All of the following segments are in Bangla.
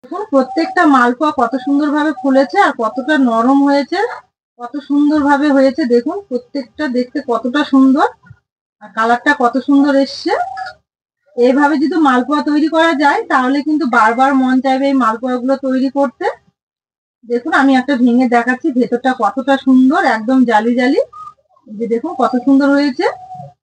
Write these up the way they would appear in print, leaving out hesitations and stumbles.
দেখুন প্রত্যেকটা মালপোয়া কত সুন্দর ভাবে ফুলেছে আর কতটা নরম হয়েছে, কত সুন্দর ভাবে হয়েছে। দেখুন প্রত্যেকটা দেখতে কতটা সুন্দর আর কালারটা কত সুন্দর এসছে। এইভাবে যদি মালপোয়া তৈরি করা যায় তাহলে কিন্তু বারবার মন চাইবে এই মালপোয়া গুলো তৈরি করতে। দেখুন আমি একটা ভেঙে দেখাচ্ছি ভেতরটা কতটা সুন্দর, একদম জালি জালি। যে দেখুন কত সুন্দর হয়েছে।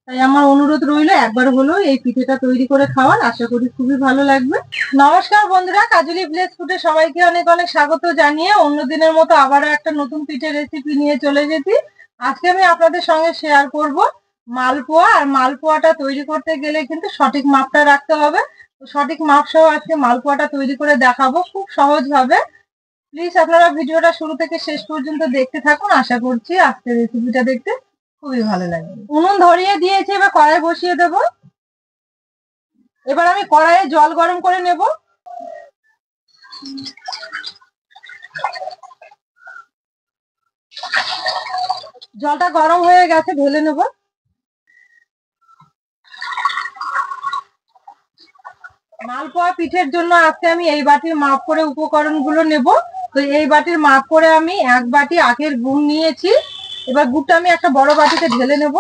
তাই আমার অনুরোধ রইল একবার হলেও এই পিঠেটা তৈরি করে খাওয়ার, আশা করি খুবই ভালো লাগবে। নমস্কার বন্ধুরা, কাজলি ভিলেজ ফুডে সবাইকে অনেক অনেক স্বাগত জানিয়ে অন্য দিনের মতো আবারও একটা নতুন পিঠের রেসিপি নিয়ে চলে গেছি। আজকে আমি আপনাদের সঙ্গে শেয়ার করব মালপোয়া। আর মালপোয়াটা তৈরি করতে গেলে কিন্তু সঠিক মাপটা রাখতে হবে। তো সঠিক মাপ সহ আজকে মালপোয়াটা তৈরি করে দেখাবো খুব সহজ ভাবে। প্লিজ আপনারা ভিডিওটা শুরু থেকে শেষ পর্যন্ত দেখতে থাকুন, আশা করছি আজকের রেসিপিটা দেখতে খুবই ভালো লাগবে। উনুন ধরিয়ে দিয়েছি, এবার কড়াই বসিয়ে দেব। এবার আমি কড়াইয়ে জল গরম করে নেব। জলটা গরম হয়ে গেছে, ঢেলে নেব। মালপোয়া পিঠের জন্য আজকে আমি এই বাটির মাপ করে উপকরণগুলো নেব। তো এই বাটির মাপ করে আমি 1 বাটি আখের গুড় নিয়েছি। এবার গুড়টা আমি একটা বড় বাটিতে ঢেলে নেব।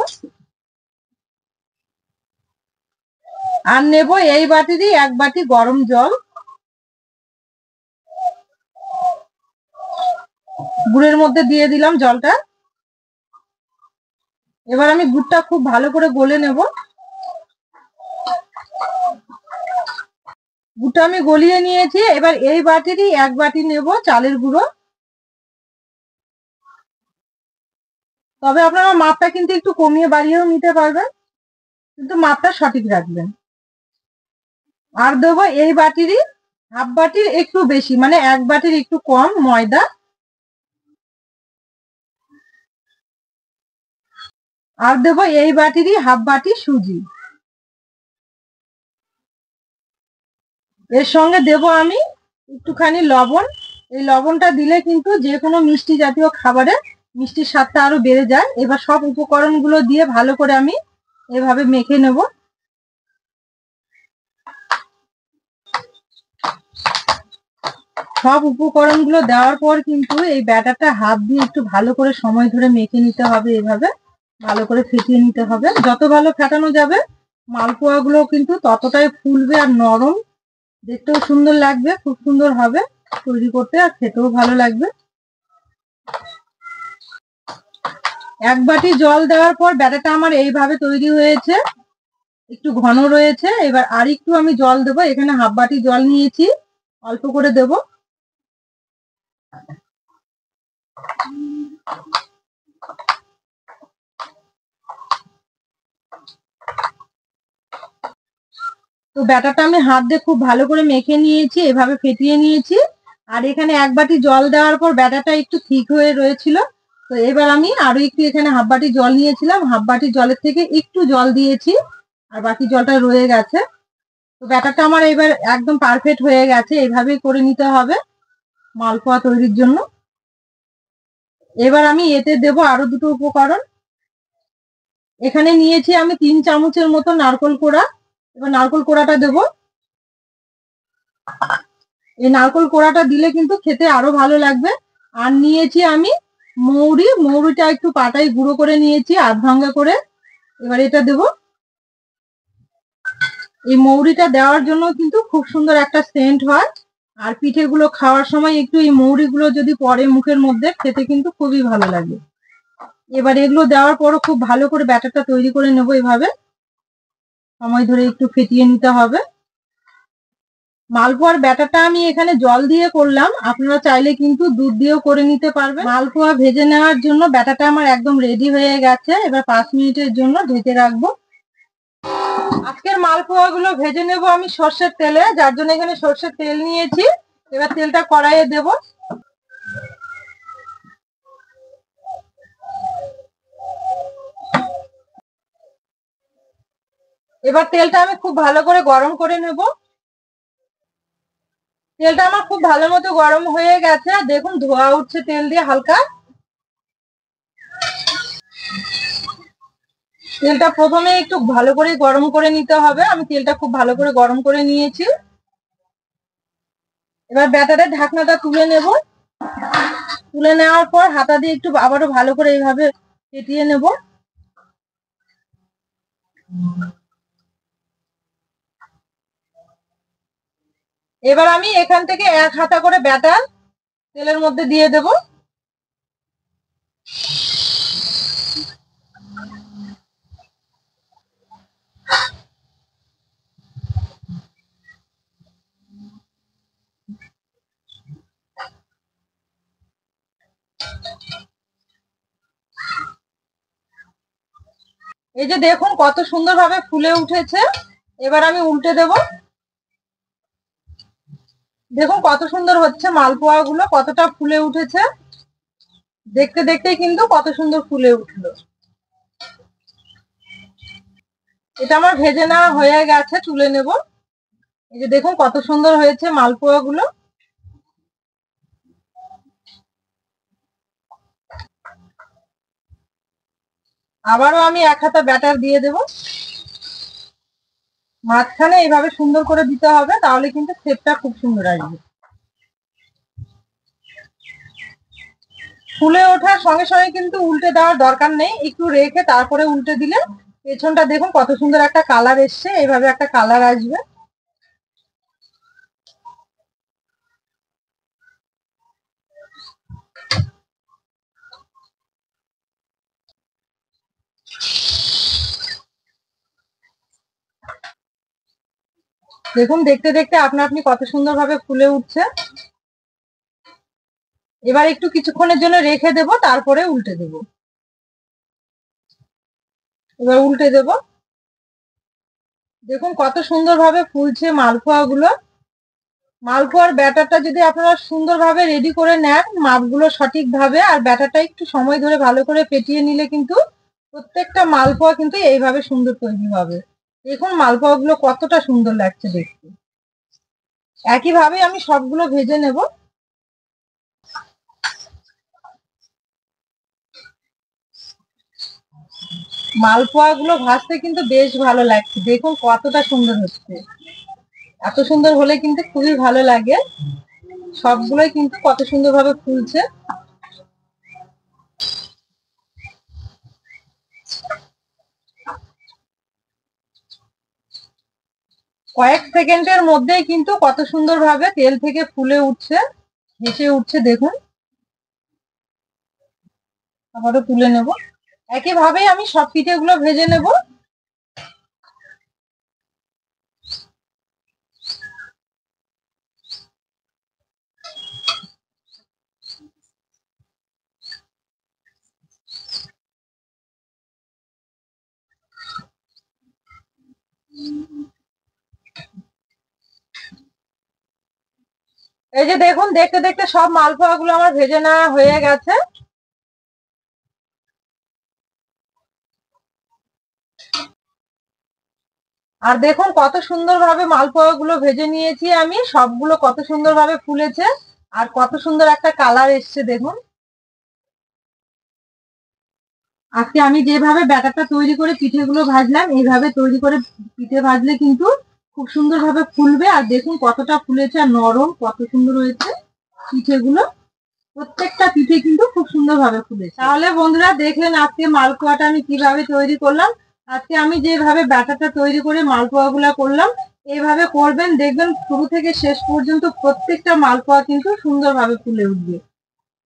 আর নেব এই বাটিরই 1 বাটি গরম জল। গুড়ের মধ্যে দিয়ে দিলাম জলটা। এবার আমি গুড়টা খুব ভালো করে গলে নেব। গুড়টা আমি গলিয়ে নিয়েছি। এবার এই বাটিরই 1 বাটি নেব চালের গুঁড়ো। তবে আপনারা মাপটা কিন্তু একটু কমিয়ে বাড়িয়েও নিতে পারবেন, কিন্তু মাপটা সঠিক রাখবেন। আর দেবো এই বাটিরই হাফ বাটির একটু বেশি, মানে 1 বাটির একটু কম ময়দা। আর দেবো এই বাটিরই হাফ বাটি সুজি। এর সঙ্গে দেব আমি একটুখানি লবণ। এই লবণটা দিলে কিন্তু যে কোনো মিষ্টি জাতীয় খাবারে মিষ্টির স্বাদটা আরো বেড়ে যায়। এবার সব উপকরণগুলো দিয়ে ভালো করে আমি এভাবে মেখে নেব। সব উপকরণগুলো দেওয়ার পর কিন্তু এই ব্যাটারটা হাত দিয়ে একটু ভালো করে সময় ধরে মেখে নিতে হবে। এভাবে ভালো করে ফেটিয়ে নিতে হবে। যত ভালো ফেটানো যাবে মালপোয়া গুলো কিন্তু ততটাই ফুলবে আর নরম, দেখতেও সুন্দর লাগবে, খুব সুন্দর হবে তৈরি করতে, আর খেতেও ভালো লাগবে। 1 বাটি জল দেওয়ার পর ব্যাটারটা আমার এইভাবে তৈরি হয়েছে, একটু ঘন রয়েছে। এবার আর একটু আমি জল দেবো। এখানে হাফ বাটি জল নিয়েছি, অল্প করে দেব। তো ব্যাটারটা আমি হাত দিয়ে খুব ভালো করে মেখে নিয়েছি, এভাবে ফেটিয়ে নিয়েছি। আর এখানে 1 বাটি জল দেওয়ার পর ব্যাটারটা একটু ঠিক হয়ে রয়েছিল। তো এবার আমি আরো একটু এখানে হাফ বাটি জল নিয়েছিলাম, হাফ বাটি জলের থেকে একটু জল দিয়েছি, আর বাকি জলটা রয়ে গেছে। তো ব্যাটারটা আমার এবার একদম পারফেক্ট হয়ে গেছে। এইভাবেই করে নিতে হবে মালপোয়া তৈরির জন্য। এবার আমি এতে দেব আরো দুটো উপকরণ। এখানে নিয়েছি আমি 3 চামচের মতো নারকোল কোড়া। এবার নারকোল কোড়াটা দেব। এই নারকোল কোড়াটা দিলে কিন্তু খেতে আরো ভালো লাগবে। আর নিয়েছি আমি মৌরি। মৌরিটা একটু পাটায় গুঁড়ো করে নিয়েছি, আধ ভাঙ্গা করে। এবার এটা দেব। এই মৌরিটা দেওয়ার জন্য কিন্তু খুব সুন্দর একটা সেন্ট হয়। আর পিঠেগুলো খাওয়ার সময় একটু এই মৌরিগুলো যদি পড়ে মুখের মধ্যে, খেতে কিন্তু খুবই ভালো লাগে। এবার এগুলো দেওয়ার পরও খুব ভালো করে ব্যাটারটা তৈরি করে নেব। এভাবে সময় ধরে একটু ফেটিয়ে নিতে হবে। মালপোয়ার ব্যাটারটা আমি এখানে জল দিয়ে করলাম, আপনারা চাইলে কিন্তু দুধ দিয়েও করে নিতে পারবেন। মালপোয়া ভেজে নেওয়ার জন্য ব্যাটারটা আমার একদম রেডি হয়ে গেছে। এবার 5 মিনিটের জন্য ঢেকে রাখবো। আজকের মালপোয়া গুলো ভেজে নেব আমি সর্ষের তেলে, যার জন্য এখানে সর্ষের তেল নিয়েছি। এবার তেলটা কড়াইয়ে দেব। এবার তেলটা আমি খুব ভালো করে গরম করে নেব। তেলটা আমার খুব ভালো মতো গরম হয়ে গেছে। দেখুন ধোয়া উঠছে তেল দিয়ে হালকা। তেলটা প্রথমে একটু ভালো করে গরম করে নিতে হবে। আমি তেলটা খুব ভালো করে গরম করে নিয়েছি। এবার ব্যাটারের ঢাকনাটা তুলে নেব। তুলে নেওয়ার পর হাতা দিয়ে একটু আবারও ভালো করে এইভাবে ফেটিয়ে নেব। এবার আমি এখান থেকে 1 হাতা করে ব্যাটার তেলের মধ্যে দিয়ে দেব। এই যে দেখুন কত সুন্দরভাবে ফুলে উঠেছে। এবার আমি উল্টে দেব। দেখুন কত সুন্দর হচ্ছে মালপোয়া গুলো, কতটা ফুলে উঠেছে। দেখতে দেখতেই কিন্তু কত সুন্দর ফুলে উঠলো। এটা আমার ভেজে নেওয়া হয়ে গেছে, তুলে নেব। এই যে দেখুন কত সুন্দর হয়েছে মালপোয়া গুলো। আবারও আমি 1 হাতা ব্যাটার দিয়ে দেব। মাঝখানে এইভাবে সুন্দর করে দিতে হবে, তাহলে কিন্তু শেপটা খুব সুন্দর আসবে। ফুলে ওঠার সঙ্গে সঙ্গে কিন্তু উল্টে দেওয়ার দরকার নেই, একটু রেখে তারপরে উল্টে দিলে পেছনটা দেখুন কত সুন্দর একটা কালার এসছে। এইভাবে একটা কালার আসবে। দেখুন দেখতে দেখতে আপনা আপনি কত সুন্দরভাবে ফুলে উঠছে। এবার একটু কিছুক্ষণের জন্য রেখে দেব, তারপরে উল্টে দেব। এবার উল্টে দেব। দেখুন কত সুন্দরভাবে ফুলছে মালপোয়া গুলো। মালপোয়ার ব্যাটারটা যদি আপনারা সুন্দরভাবে রেডি করে নেন, মাপগুলো সঠিকভাবে আর ব্যাটারটা একটু সময় ধরে ভালো করে ফেটিয়ে নিলে কিন্তু প্রত্যেকটা মালপোয়া কিন্তু এইভাবে সুন্দর তৈরি হবে। দেখুন মালপোয়া গুলো কতটা সুন্দর লাগছে দেখতে। একইভাবে আমি সবগুলো ভেজে নেব। মালপোয়া গুলো ভাজতে কিন্তু বেশ ভালো লাগছে। দেখুন কতটা সুন্দর হচ্ছে। এত সুন্দর হলে কিন্তু খুবই ভালো লাগে। সবগুলোই কিন্তু কত সুন্দরভাবে ফুলছে। কয়েক সেকেন্ডের মধ্যেই কিন্তু কত সুন্দরভাবে তেল থেকে ফুলে উঠছে, ভেসে উঠছে। দেখুন আবারও তুলে নেব। একইভাবেই আমি সব পিঠেগুলো ভেজে নেব। এই যে দেখুন দেখতে দেখতে সব মালপোয়া গুলো আমার ভেজে নেওয়া হয়ে গেছে। আর দেখুন কত সুন্দরভাবে মালপোয়া গুলো ভেজে নিয়েছি আমি, সবগুলো কত সুন্দরভাবে ফুলেছে আর কত সুন্দর একটা কালার এসছে। দেখুন আজকে আমি যেভাবে ব্যাটারটা তৈরি করে পিঠেগুলো ভাজলাম, এইভাবে তৈরি করে পিঠে ভাজলে কিন্তু খুব সুন্দরভাবে ফুলবে। আর দেখুন কতটা ফুলেছে আর নরম, কত সুন্দর হয়েছে পিঠেগুলো। প্রত্যেকটা পিঠে কিন্তু খুব সুন্দরভাবে ফুলেছে। তাহলে বন্ধুরা দেখলেন আজকে মালপোয়াটা আমি কিভাবে তৈরি করলাম। আজকে আমি যেভাবে ব্যাটারটা তৈরি করে মালপোয়া গুলা করলাম, এইভাবে করবেন, দেখবেন শুরু থেকে শেষ পর্যন্ত প্রত্যেকটা মালপোয়া কিন্তু সুন্দরভাবে ফুলে উঠবে।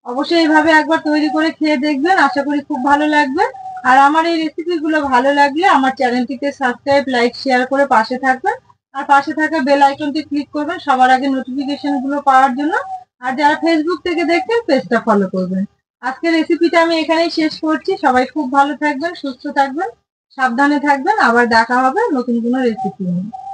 অবশ্যই এইভাবে একবার তৈরি করে খেয়ে দেখবেন, আশা করি খুব ভালো লাগবে। আর আমার এই রেসিপি গুলো ভালো লাগলে আমার চ্যানেলটিকে সাবস্ক্রাইব, লাইক, শেয়ার করে পাশে থাকবেন। আর পাশে থাকা বেল আইকনটি ক্লিক করবেন সবার আগে নোটিফিকেশন গুলো পাওয়ার জন্য। আর যারা ফেসবুক থেকে দেখছেন পেজটা ফলো করবেন। আজকের রেসিপিটা আমি এখানেই শেষ করছি। সবাই খুব ভালো থাকবেন, সুস্থ থাকবেন, সাবধানে থাকবেন। আবার দেখা হবে নতুন কোনো রেসিপি নিয়ে।